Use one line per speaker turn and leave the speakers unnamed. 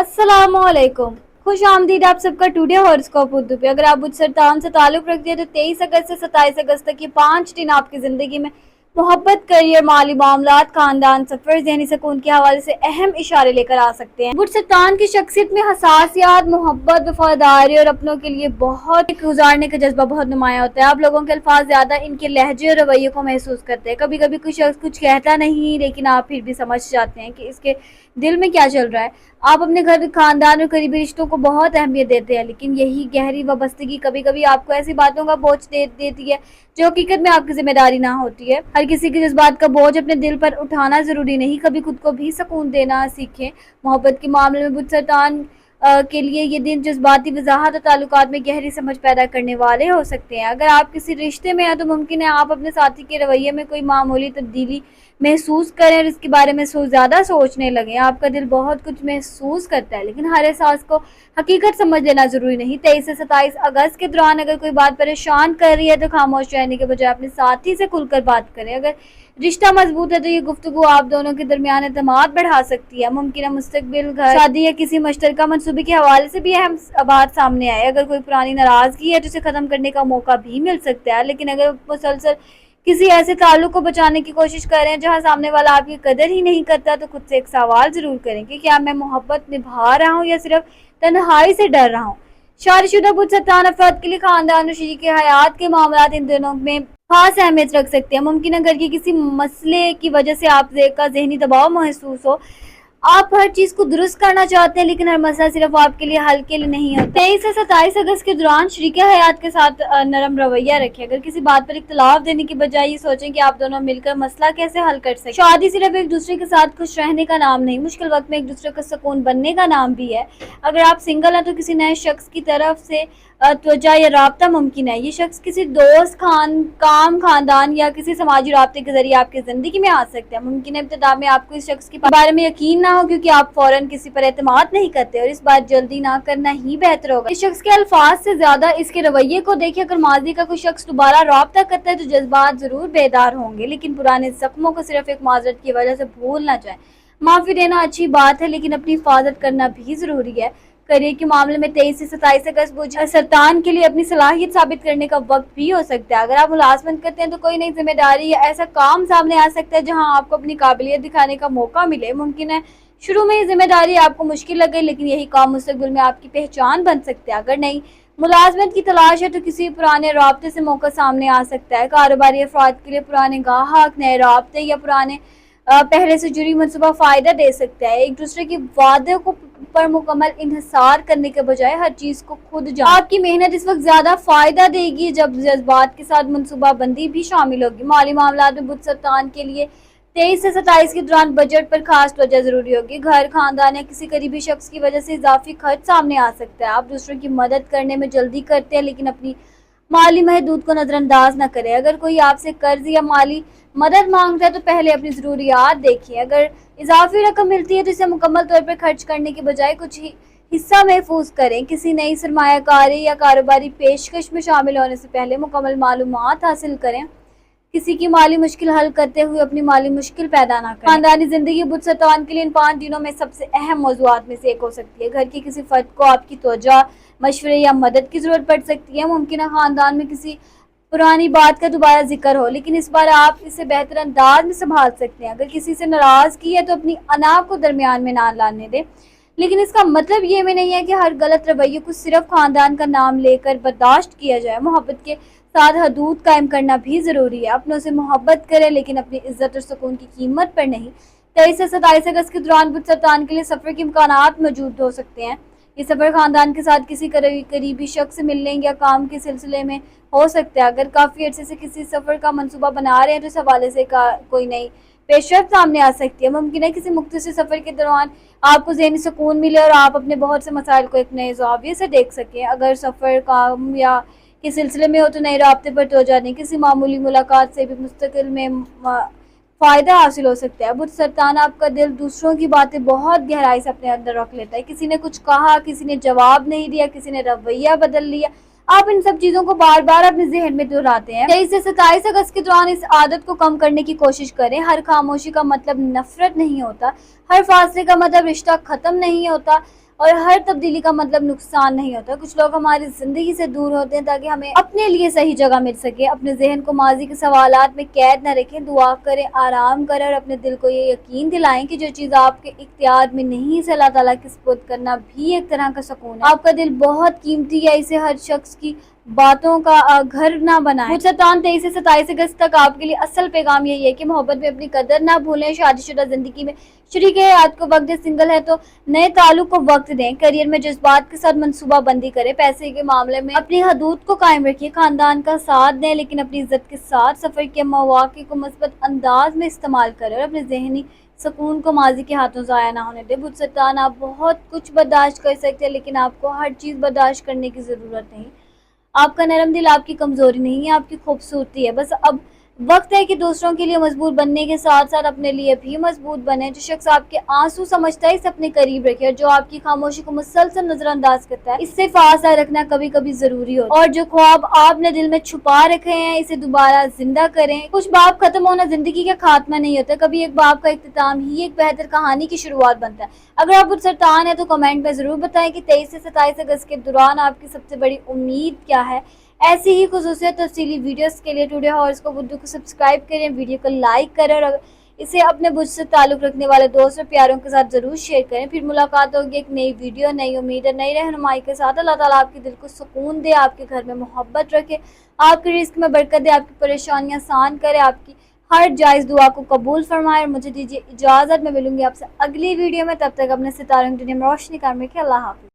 अस्सलाम वालेकुम, खुश आमदीद आप सबका टुडे हॉरोस्कोप उर्दू पे। अगर आप बुध सरतान से ताल्लुक़ रखते हैं तो 23 अगस्त से 27 अगस्त तक ये 5 दिन आपकी ज़िंदगी में मोहब्बत, करियर, माली मामलात, खानदान, सफ़र, ज़हनी सुकून के हवाले से अहम इशारे लेकर आ सकते हैं। बुध सरतान की शख्सियत में हसासियत, मोहब्बत, वफादारी और अपनों के लिए बहुत गुजारने का जज्बा बहुत नुमाया होता है। आप लोगों के अल्फाज ज़्यादा इनके लहजे और रवैये को महसूस करते हैं। कभी कभी कोई शख्स कुछ कहता नहीं लेकिन आप फिर भी समझ जाते हैं कि इसके दिल में क्या चल रहा है। आप अपने घर, खानदान और करीबी रिश्तों को बहुत अहमियत देते हैं, लेकिन यही गहरी वाबस्तगी कभी कभी आपको ऐसी बातों का बोझ दे देती है जो हकीकत में आपकी जिम्मेदारी ना होती है। हर किसी के जज्बात का बोझ अपने दिल पर उठाना जरूरी नहीं, कभी खुद को भी सुकून देना सीखें। मोहब्बत के मामले में बुध सरतान के लिए ये दिन जज्बाती वजाहत और ताल्लुकात में गहरी समझ पैदा करने वाले हो सकते हैं। अगर आप किसी रिश्ते में हैं तो मुमकिन है आप अपने साथी के रवैये में कोई मामूली तब्दीली महसूस करें और इसके बारे में ज़्यादा सोचने लगें। आपका दिल बहुत कुछ महसूस करता है, लेकिन हर एहसास को हकीकत समझ लेना ज़रूरी नहीं। 23 से 27 अगस्त के दौरान अगर कोई बात परेशान कर रही है तो खामोश रहने के बजाय अपने साथी से खुलकर बात करें। अगर रिश्ता मजबूत है तो ये गुफ्तगू आप दोनों के दरमियान एतमाद बढ़ा सकती है। मुमकिन है मुस्तकबिल घर, शादी या किसी मुश्तरका मंसूबे के हवाले से भी अहम बात सामने आए। अगर कोई पुरानी नाराज़गी है तो उसे ख़त्म करने का मौका भी मिल सकता है, लेकिन अगर मुसलसल किसी ऐसे ताल्लुक को बचाने की कोशिश कर रहे हैं जहां सामने वाला आपकी कदर ही नहीं करता तो खुद से एक सवाल जरूर करें कि क्या मैं मोहब्बत निभा रहा हूं या सिर्फ तन्हाई से डर रहा हूं। शादीशुदा बुध सरतान अफराद के लिए खानदान और शरीक हयात के मामलात इन दिनों में खास अहमियत रख सकते हैं। मुमकिन है घर के किसी मसले की वजह से आप का जहनी दबाव महसूस हो। आप हर चीज को दुरुस्त करना चाहते हैं, लेकिन हर मसला सिर्फ आपके लिए हल के लिए नहीं होता। 23 से 27 अगस्त के दौरान शरीके हयात के साथ नरम रवैया रखें। अगर किसी बात पर इख्तलाफ देने की बजाय ये सोचें कि आप दोनों मिलकर मसला कैसे हल कर सकते हैं। शादी सिर्फ एक दूसरे के साथ खुश रहने का नाम नहीं, मुश्किल वक्त में एक दूसरे का सुकून बनने का नाम भी है। अगर आप सिंगल हैं तो किसी नए शख्स की तरफ से त्वचा या राब्ता मुमकिन है। ये शख्स किसी दोस्त, खानदान या किसी समाजी राब्ते के जरिए आपकी जिंदगी में आ सकते हैं। मुमकिन है इब्तिदा में आपको इस शख्स के बारे में यकीन ना हो क्योंकि आप फौरन किसी पर एतमाद नहीं करते और इस बात जल्दी ना करना ही बेहतर होगा। इस शख्स के अल्फाज से ज्यादा इसके रवैये को देखिए। अगर माजी का कोई शख्स दोबारा राब्ता करता है तो जज्बात जरूर बेदार होंगे, लेकिन पुराने जख्मों को सिर्फ एक माजरत की वजह से भूल ना जाए। माफी देना अच्छी बात है, लेकिन अपनी हिफाजत करना भी जरूरी है। करियर के मामले में 23 से 27 अगस्त बुध सरतान के लिए अपनी सलाहियत साबित करने का वक्त भी हो सकता है। अगर आप मुलाजमत करते हैं तो कोई नई जिम्मेदारी या ऐसा काम सामने आ सकता है जहां आपको अपनी काबिलियत दिखाने का मौका मिले। मुमकिन है शुरू में ये जिम्मेदारी आपको मुश्किल लगे, लेकिन यही काम मुस्तकबिल में आपकी पहचान बन सकता है। अगर नई मुलाजमत की तलाश है तो किसी पुराने राब्ते से मौका सामने आ सकता है। कारोबारी अफराद के लिए पुराने गाहक, नए राब्ते या पुराने पहले से जुड़ी मनसूबा फायदा दे सकता है। एक दूसरे के वादे को पर मुकम्मल इंतजार करने के बजाय हर चीज को खुद जान। आपकी मेहनत इस वक्त ज्यादा फायदा देगी जब जज्बात के साथ मनसूबा बंदी भी शामिल होगी। माली मामलात में बुध सरतान के लिए 23 से 27 के दौरान बजट पर खास तवज्जो जरूरी होगी। घर, खानदान या किसी करीबी शख्स की वजह से इजाफी खर्च सामने आ सकता है। आप दूसरों की मदद करने में जल्दी करते हैं, लेकिन अपनी माली महदूद को नजरअंदाज न करें। अगर कोई आपसे कर्ज या माली मदद मांगता है तो पहले अपनी जरूरियात देखिए। अगर इजाफी रकम मिलती है तो इसे मुकम्मल तौर पर खर्च करने के बजाय कुछ ही हिस्सा महफूज करें। किसी नई सरमायाकारी या कारोबारी पेशकश में शामिल होने से पहले मुकम्मल मालूमात हासिल करें। किसी की माली मुश्किल हल करते हुए अपनी माली मुश्किल पैदा ना करें। खानदानी जिंदगी बुध सरतान के लिए इन 5 दिनों में सबसे अहम मौजूआत में से एक हो सकती है। घर के किसी फर्द को आपकी तवज्जो, मशवरे या मदद की जरूरत पड़ सकती है। मुमकिन है खानदान में किसी पुरानी बात का दोबारा जिक्र हो, लेकिन इस बार आप इसे बेहतर अंदाज में संभाल सकते हैं। अगर किसी से नाराजगी है तो अपनी अना को दरमियान में ना लाने दें, लेकिन इसका मतलब ये भी नहीं है कि हर गलत रवैये को सिर्फ खानदान का नाम लेकर बर्दाश्त किया जाए। मोहब्बत के साथ हदूद कायम करना भी जरूरी है। अपनों से मोहब्बत करें, लेकिन अपनी इज्जत और सुकून की कीमत पर नहीं। 23 से 27 अगस्त के दौरान बुध सरतान के लिए सफर के इम्कानात मौजूद हो सकते हैं। ये सफर खानदान के साथ किसी करीबी शख्स से मिलने या काम के सिलसिले में हो सकता है। अगर काफी अर्से से किसी सफर का मंसूबा बना रहे हैं तो इस हवाले से कोई नई पेशरफ्त सामने आ सकती है। मुमकिन है किसी मुख्तसर सफर के दौरान आपको ज़हनी सुकून मिले और आप अपने बहुत से मसाइल को एक नए ज़ाविये से देख सकें। अगर सफ़र काम या के सिलसिले में हो तो नए राब्ते पर तवज्जो दें। किसी मामूली मुलाकात से भी मुस्तकिल में फ़ायदा हासिल हो सकता है। बुध सरतान आपका दिल दूसरों की बातें बहुत गहराई से अपने अंदर रख लेता है। किसी ने कुछ कहा, किसी ने जवाब नहीं दिया, किसी ने रवैया बदल लिया, आप इन सब चीजों को बार बार अपने जहन में दोहराते हैं। 23 से 27 अगस्त के दौरान इस आदत को कम करने की कोशिश करें। हर खामोशी का मतलब नफरत नहीं होता, हर फासले का मतलब रिश्ता खत्म नहीं होता, اور ہر تبدیلی کا مطلب نقصان نہیں ہوتا. کچھ لوگ ہماری زندگی سے دور ہوتے ہیں تاکہ ہمیں اپنے لیے صحیح جگہ مل سکے. اپنے ذہن کو ماضی کے سوالات میں قید نہ رکھیں، دعا کریں، آرام کریں اور اپنے دل کو یہ یقین دلائیں کہ جو چیز آپ کے اختیار میں نہیں، اسے اللہ تعالیٰ کی سپرد کرنا بھی ایک طرح کا سکون ہے. آپ کا دل بہت قیمتی ہے، اسے ہر شخص کی باتوں کا گھر نہ بنائیں. مجھے 23 سے 27 اگست تک آپ کے لیے اصل پیغام یہی ہے کہ محبت میں اپنی قدر نہ بھولیں. شادی شدہ زندگی میں شریک حیات کو وقت دیں، سنگل ہے تو نئے تعلق کو وقت دیں. کیریئر میں جذبات کے ساتھ منصوبہ بندی کریں. پیسے کے معاملے میں اپنی حدود کو قائم رکھیے. خاندان کا ساتھ دیں لیکن اپنی عزت کے ساتھ. سفر کے مواقع کو مثبت انداز میں استعمال کریں اور اپنے ذہنی سکون کو ماضی کے ہاتھوں ضائع نہ ہونے دیں. بت ستان، آپ بہت کچھ برداشت کر سکتے ہیں لیکن آپ کو ہر چیز برداشت کرنے کی ضرورت نہیں. آپ کا نرم دل آپ کی کمزوری نہیں ہے، آپ کی خوبصورتی ہے. بس اب وقت ہے کہ دوسروں کے لیے مضبوط بننے کے ساتھ ساتھ اپنے لیے بھی مضبوط بنے. جو شخص آپ کے آنسو سمجھتا ہے اسے اپنے قریب رکھے، اور جو آپ کی خاموشی کو مسلسل نظر انداز کرتا ہے اس سے فاصلہ رکھنا کبھی کبھی ضروری ہوتا ہے. اور جو خواب آپ نے دل میں چھپا رکھے ہیں اسے دوبارہ زندہ کریں. کچھ باب ختم ہونا زندگی کا خاتمہ نہیں ہوتا، کبھی ایک باب کا اختتام ہی ایک بہتر کہانی کی شروعات بنتا ہے. اگر آپ بت سرطان ہیں تو کمنٹ میں ضرور بتائیں کہ 23 سے 27 اگست کے دوران آپ کی سب سے بڑی امید کیا ہے. ایسی ہی خصوصیت تفصیلی ویڈیوز کے لیے ٹوڈے ہاروسکوپ اردو کو سبسکرائب کریں، ویڈیو کو لائک کریں اور اسے اپنے برج سے تعلق رکھنے والے دوست اور پیاروں کے ساتھ ضرور شیئر کریں. پھر ملاقات ہوگی ایک نئی ویڈیو، نئی امید اور نئی رہنمائی کے ساتھ. اللہ تعالیٰ آپ کے دل کو سکون دے، آپ کے گھر میں محبت رکھے، آپ کے رزق میں برکت دے، آپ کی پریشانیاں آسان کرے، آپ کی ہر جائز دعا کو قبول فرمائے. اور مجھے دیجیے اجازت، میں ملوں گی آپ سے اگلی ویڈیو میں. تب تک اپنے ستاروں کی دنیا میں روشنی کر میں. اللہ حافظ.